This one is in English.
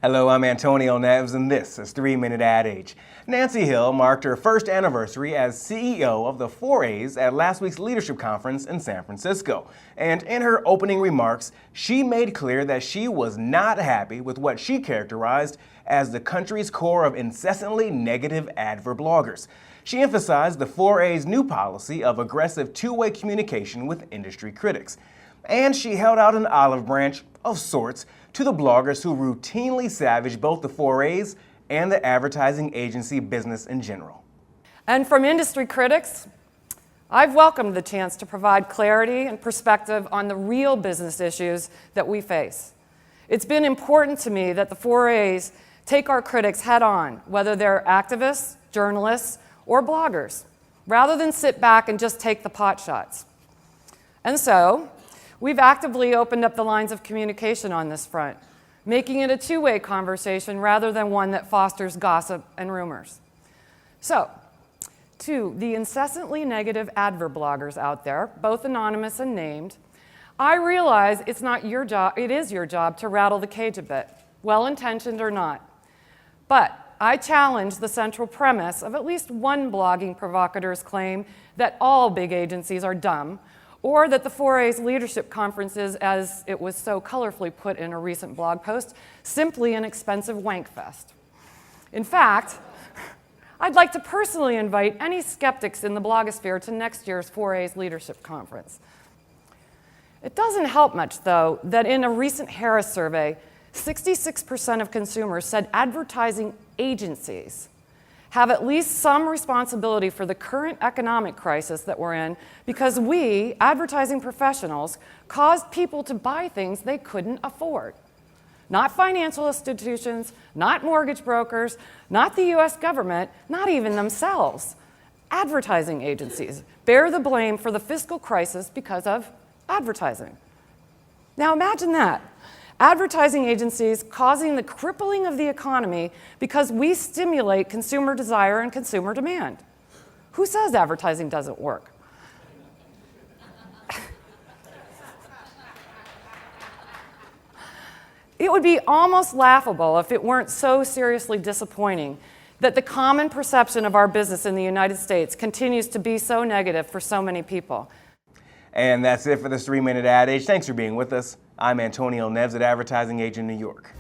Hello, I'm Antonio Neves, and this is 3-Minute Ad Age. Nancy Hill marked her first anniversary as CEO of the 4As at last week's leadership conference in San Francisco. And in her opening remarks, she made clear that she was not happy with what she characterized as the country's core of incessantly negative adverbloggers. She emphasized the 4A's new policy of aggressive two-way communication with industry critics. And she held out an olive branch, of sorts, to the bloggers who routinely savage both the 4As and the advertising agency business in general. And from industry critics, I've welcomed the chance to provide clarity and perspective on the real business issues that we face. It's been important to me that the 4As take our critics head on, whether they're activists, journalists, or bloggers, rather than sit back and just take the pot shots. And so, we've actively opened up the lines of communication on this front, making it a two-way conversation rather than one that fosters gossip and rumors. So, to the incessantly negative adverbloggers out there, both anonymous and named, I realize it's not your job, it is your job to rattle the cage a bit, well-intentioned or not. But I challenge the central premise of at least one blogging provocateur's claim that all big agencies are dumb, or that the 4A's leadership conference is, as it was so colorfully put in a recent blog post, simply an expensive wank fest. In fact, I'd like to personally invite any skeptics in the blogosphere to next year's 4A's leadership conference. It doesn't help much, though, that in a recent Harris survey, 66% of consumers said advertising agencies have at least some responsibility for the current economic crisis that we're in because we, advertising professionals, caused people to buy things they couldn't afford. Not financial institutions, not mortgage brokers, not the US government, not even themselves. Advertising agencies bear the blame for the fiscal crisis because of advertising. Now imagine that. Advertising agencies causing the crippling of the economy because we stimulate consumer desire and consumer demand. Who says advertising doesn't work? It would be almost laughable if it weren't so seriously disappointing that the common perception of our business in the United States continues to be so negative for so many people. And that's it for this 3-Minute Ad Age. Thanks for being with us. I'm Antonio Neves at Advertising Age in New York.